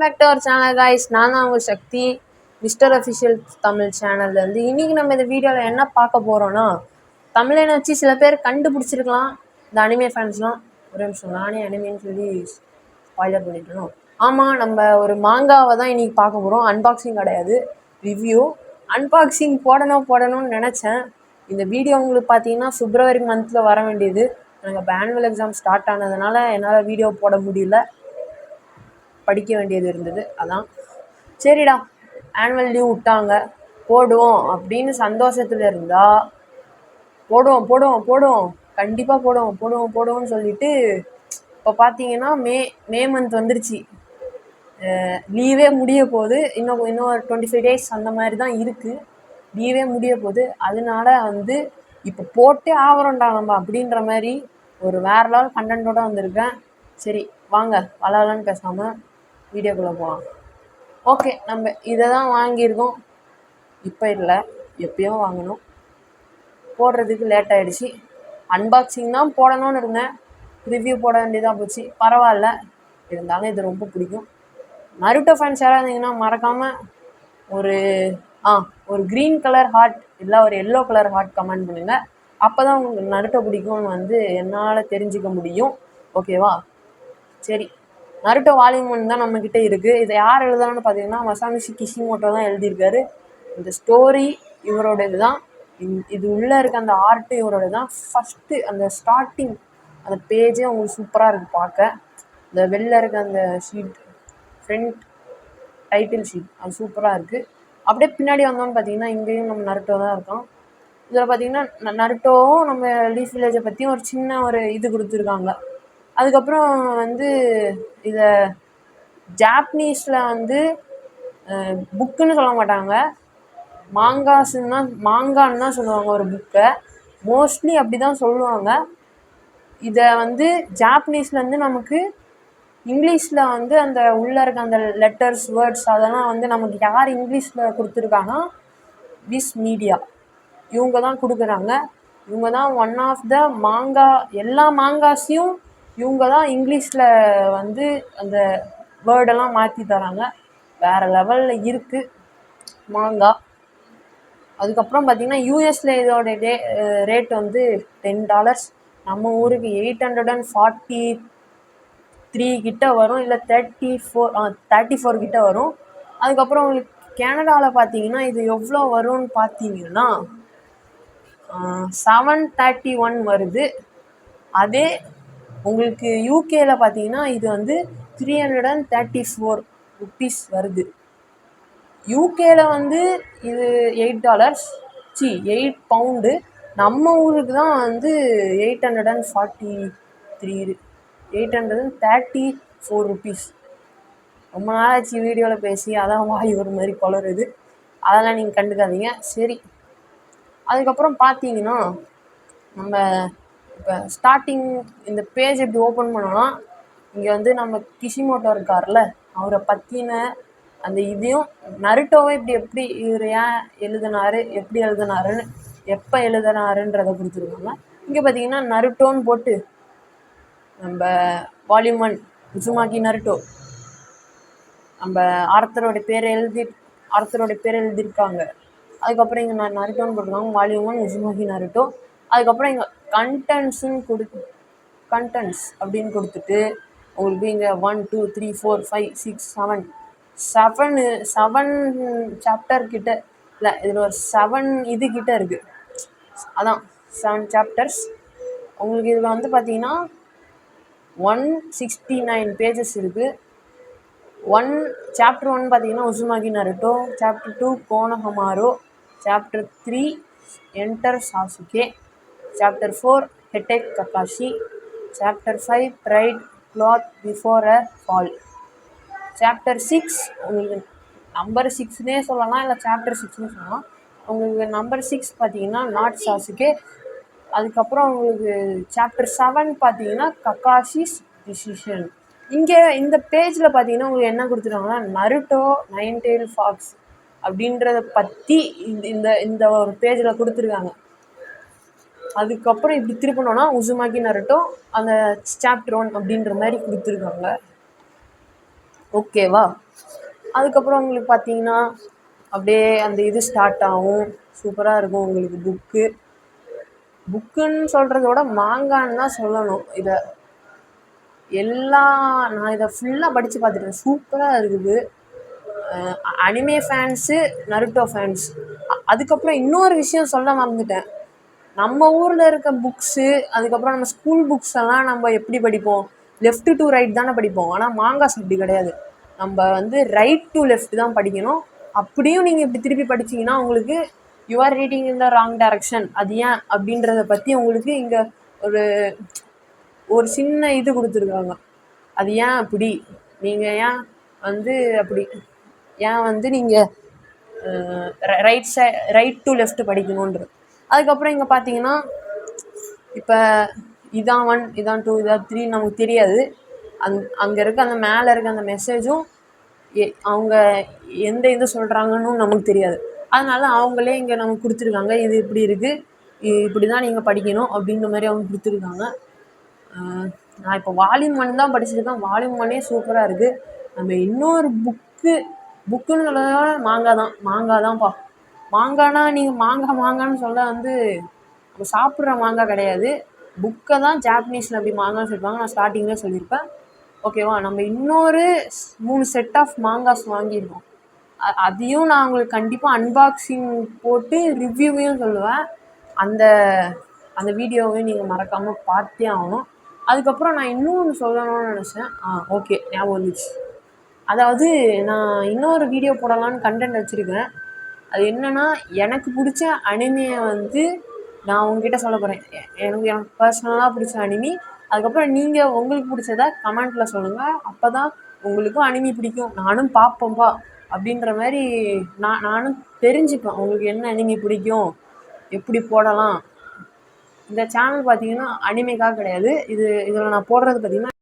Welcome back to our channel guys. நான் தான் உங்கள் சக்தி, மிஸ்டர் அஃபிஷியல் தமிழ் சேனல்லேருந்து. இன்றைக்கி நம்ம இந்த வீடியோவில் என்ன பார்க்க போகிறோன்னா, தமிழனை வச்சு சில பேர் கண்டுபிடிச்சிருக்கலாம் இந்த அனிமே ஃபேன்ஸ்லாம். ஒரு நிமிஷம், நானே அனிமேன்னு சொல்லி ஸ்பாய்லர் பண்ணிட்டோம். ஆமாம், நம்ம ஒரு மாங்காவை தான் இன்றைக்கி பார்க்க போகிறோம். அன்பாக்சிங் கிடையாது, ரிவ்யூ. அன்பாக்சிங் போடணும்னு நினச்சேன். இந்த வீடியோ உங்களுக்கு பார்த்தீங்கன்னா February மந்தில் வர வேண்டியது. எனக்கு ஆனுவல் எக்ஸாம் ஸ்டார்ட் ஆனதுனால என்னால் வீடியோ போட முடியல, படிக்க வேண்டியது இருந்தது. அதான் சரிடா, ஆனுவல் லீவ் விட்டாங்க, போடுவோம் அப்படின்னு சந்தோஷத்தில் இருந்தால் போடுவோம் கண்டிப்பாக போடுவோம்னு சொல்லிட்டு இப்போ பார்த்தீங்கன்னா மே மந்த் வந்துருச்சு. லீவே முடிய போகுது. இன்னும் ஒரு 25 days அந்த மாதிரி தான் இருக்குது. லீவே முடிய போகுது. அதனால இப்போ போட்டே ஆகிறோம்டா நம்ம அப்படின்ற மாதிரி ஒரு வேற லெவல் கண்டென்ட்டோட வந்திருக்கேன். சரி வாங்க, வளவலன்னு பேசாமல் வீடியோக்குள்ளே போகலாம். ஓகே, நம்ம இதை தான் வாங்கியிருக்கோம். இப்போ இல்லை, எப்பயோ வாங்கணும். போடுறதுக்கு லேட் ஆகிடுச்சு. அன்பாக்சிங் தான் போடணும்னு இருந்தேன், ரிவ்யூ போட வேண்டியதாக போச்சு. பரவாயில்ல, இருந்தாலும் இது ரொம்ப பிடிக்கும். நருட்டோ ஃபேன்ஸ் யாராவது இருந்தீங்கன்னா மறக்காமல் ஒரு க்ரீன் கலர் ஹார்ட் இல்லை ஒரு எல்லோ கலர் ஹார்ட் கமெண்ட் பண்ணுங்கள். அப்போ தான் உங்களுக்கு நருட்டோ பிடிக்கும்னு என்னால் தெரிஞ்சுக்க முடியும். ஓகேவா? சரி, நருட்டோ வால்யூம் 1 தான் நம்மக்கிட்ட இருக்குது. இதை யார் எழுதுறான்னு பார்த்தீங்கன்னா மசாமிஷி கிஷிமோட்டோ தான் எழுதியிருக்காரு. இந்த ஸ்டோரி இவரோட இதுதான். இது உள்ளே இருக்க அந்த ஆர்ட்டு இவரோட தான். ஃபஸ்ட்டு அந்த ஸ்டார்டிங் அந்த பேஜே உங்களுக்கு சூப்பராக இருக்குது பார்க்க. இந்த வெளில இருக்க அந்த ஷீட், ஃப்ரண்ட் டைட்டில் ஷீட், அது சூப்பராக இருக்குது. அப்படியே பின்னாடி வந்தோம்னு பார்த்தீங்கன்னா இங்கேயும் நம்ம நருட்டோ தான் இருக்கோம். இதில் பார்த்தீங்கன்னா நருட்டோவும் நம்ம லீஃப் வில்லேஜை பற்றியும் ஒரு சின்ன ஒரு இது கொடுத்துருக்காங்க. அதுக்கப்புறம் இதை ஜாப்பனீஸில் புக்குன்னு சொல்ல மாட்டாங்க, மாங்கான்னு தான் சொல்லுவாங்க ஒரு புக்கை. மோஸ்ட்லி அப்படி தான் சொல்லுவாங்க. இதை ஜாப்பனீஸ்லேருந்து நமக்கு இங்கிலீஷில் அந்த உள்ளே இருக்க அந்த லெட்டர்ஸ், வேர்ட்ஸ் அதெல்லாம் நமக்கு யார் இங்கிலீஷில் கொடுத்துருக்காங்கன்னா விஸ் மீடியா, இவங்க தான் கொடுக்குறாங்க. இவங்க தான் ஒன் ஆஃப் த மாங்கா, எல்லா மாங்காஸையும் இவங்க தான் இங்கிலீஷில் அந்த வேர்டெல்லாம் மாற்றி தராங்க. வேறு லெவலில் இருக்குது மாங்கா. அதுக்கப்புறம் பார்த்திங்கன்னா யூஎஸில் இதோட ரேட் $10. நம்ம ஊருக்கு 843 கிட்ட வரும், இல்லை 34 கிட்ட வரும். அதுக்கப்புறம் உங்களுக்கு கனடாவில் பார்த்தீங்கன்னா இது எவ்வளோ வரும்னு பார்த்தீங்கன்னா 731 வருது. அதே உங்களுக்கு யூகேயில் பார்த்தீங்கன்னா இது $334 வருது. யூகேயில் இது $8, 8 பவுண்டு. நம்ம ஊருக்கு தான் $834. ரொம்ப நாளாச்சு வீடியோவில் பேசி, அதான் வாய் ஒரு மாதிரி குளருது. அதெல்லாம் நீங்கள் கண்டுக்காதீங்க. சரி, அதுக்கப்புறம் பார்த்தீங்கன்னா நம்ம இப்போ ஸ்டார்டிங் இந்த பேஜ் எப்படி ஓப்பன் பண்ணோன்னா இங்கே நம்ம கிஷிமோட்டோ இருக்கார்ல, அவரை பற்றின அந்த இதையும் நருட்டோவை எப்படி இவர் ஏன் எழுதினார், எப்படி எழுதினாருன்னு, எப்போ எழுதினாருன்றதை கொடுத்துருக்காங்க. இங்கே பார்த்தீங்கன்னா நருட்டோன்னு போட்டு நம்ம வால்யூம் 1 உசுமாக்கி நருட்டோ, நம்ம ஆர்த்தரோட பேரை எழுதியிருக்காங்க. அதுக்கப்புறம் இங்கே நருட்டோன்னு போட்டிருக்காங்க, வால்யூம் 1 உசுமாக்கி நருட்டோ. அதுக்கப்புறம் இங்கே கண்டென்ட்ஸ் அப்படின்னு கொடுத்துட்டு உங்களுக்கு இங்கே 1 2 3 4 5 6 7 சாப்டர் கிட்ட, இல்லை இதில் ஒரு 7 இது கிட்ட இருக்குது. அதான் 7 சாப்டர்ஸ். உங்களுக்கு இதில் பார்த்தீங்கன்னா 169 பேஜஸ் இருக்குது. சாப்டர் 1 பார்த்தீங்கன்னா Uzumaki Naruto, chapter 2 Konohamaru, chapter 3 enter Sasuke, chapter 4 Hatake Kakashi, chapter 5 pride goeth before a fall, chapter 6 உங்களுக்கு நம்பர் 6னே சொல்லலாம், இல்லை சாப்டர் 6னு சொல்லலாம். உங்களுக்கு நம்பர் 6 பார்த்தீங்கன்னா நாட் சாசுகே. அதுக்கப்புறம் உங்களுக்கு சாப்டர் 7 பார்த்தீங்கன்னா ககாஷிஸ் டிசிஷன். இங்கே இந்த பேஜில் பார்த்தீங்கன்னா உங்களுக்கு என்ன கொடுத்துருக்காங்கன்னா நருட்டோ 9 tail fox அப்படின்றத பற்றி இந்த ஒரு பேஜில் கொடுத்துருக்காங்க. அதுக்கப்புறம் இப்படி திருப்பினோன்னா உசுமாக்கி நருட்டோ அந்த சாப்டர் 1 அப்படின்ற மாதிரி கொடுத்துருக்காங்க. ஓகேவா? அதுக்கப்புறம் உங்களுக்கு பார்த்தீங்கன்னா அப்படியே அந்த இது ஸ்டார்ட் ஆகும். சூப்பராக இருக்கும் உங்களுக்கு புக்குன்னு சொல்கிறத விட மாங்கான்னு தான் சொல்லணும். நான் இதை ஃபுல்லாக படித்து பார்த்துட்டேன். சூப்பராக இருக்குது. Anime fans, Naruto fans. அதுக்கப்புறம் இன்னொரு விஷயம் சொல்ல மறந்துட்டேன். நம்ம ஊரில் இருக்க புக்ஸு, அதுக்கப்புறம் நம்ம ஸ்கூல் புக்ஸ் எல்லாம் நம்ம எப்படி படிப்போம்? லெஃப்ட் டு ரைட் தானே படிப்போம். ஆனால் மாங்காஸ் அப்படி கிடையாது. நம்ம வந்து ரைட் டு லெஃப்ட் தான் படிக்கணும். அப்படியும் நீங்கள் இப்படி திருப்பி படிச்சிங்கன்னா உங்களுக்கு you are reading in the wrong direction. அது ஏன் அப்படின்றத பற்றி உங்களுக்கு இங்கே ஒரு சின்ன இது கொடுத்துருக்காங்க. அது ஏன் அப்படி, நீங்கள் ஏன் வந்து அப்படி ஏன் வந்து நீங்கள் ரைட் டு லெஃப்ட் படிக்கணுன்றது. அதுக்கப்புறம் இங்கே பார்த்தீங்கன்னா இப்போ இதான் 1, இதான் 2, இதான் 3 நமக்கு தெரியாது. அங்கே இருக்க அந்த மேலே இருக்க அந்த மெசேஜும் அவங்க எந்த இது சொல்கிறாங்கன்னு நமக்கு தெரியாது. அதனால அவங்களே இங்கே நமக்கு கொடுத்துருக்காங்க. இது இப்படி இருக்குது, இப்படி தான் நீங்கள் படிக்கணும் அப்படின்ற மாதிரி அவங்க கொடுத்துருக்காங்க. நான் இப்போ வால்யூம் 1 தான் படிச்சிருக்கேன். வால்யூம் 1 சூப்பராக இருக்குது. நம்ம இன்னொரு புக்குன்னு சொல்கிறத மாங்காய் தான்ப்பா. மாங்கானா நீங்கள் மாங்கான்னு சொல்ல வந்து நம்ம சாப்பிட்ற மாங்காய் கிடையாது. புக்கை தான் ஜாப்பனீஸில் அப்படி மாங்கான்னு சொல்லுவாங்க. நான் ஸ்டார்டிங்கில் சொல்லியிருப்பேன். ஓகேவா? நம்ம இன்னொரு 3 செட் ஆஃப் மாங்காஸ் வாங்கியிருக்கோம். அதையும் நான் உங்களுக்கு கண்டிப்பாக அன்பாக்சிங் போட்டு ரிவ்யூவையும் சொல்லுவேன். அந்த வீடியோவையும் நீங்கள் மறக்காமல் பார்த்தே ஆகணும். அதுக்கப்புறம் நான் இன்னொன்று சொல்லணும்னு நினச்சேன். ஓகே, ஞாபகம் வந்துச்சு. அதாவது நான் இன்னொரு வீடியோ போடலான்னு கண்டென்ட் வச்சுருக்கேன். அது என்னென்னா, எனக்கு பிடிச்ச அனிமையை வந்து நான் உங்ககிட்ட சொல்ல போகிறேன். எனக்கு பர்சனலாக பிடிச்ச அனிமி. அதுக்கப்புறம் நீங்கள் உங்களுக்கு பிடிச்சத கமெண்ட்டில் சொல்லுங்கள். அப்போ தான் உங்களுக்கும் அனிமி பிடிக்கும், நானும் பார்ப்போம்ப்பா அப்படின்ற மாதிரி நானும் தெரிஞ்சுப்பேன் உங்களுக்கு என்ன அனிமி பிடிக்கும், எப்படி போடலாம். இந்த சேனல் பார்த்தீங்கன்னா அனிமைக்காக கிடையாது. இதில் நான் போடுறது பார்த்தீங்கன்னா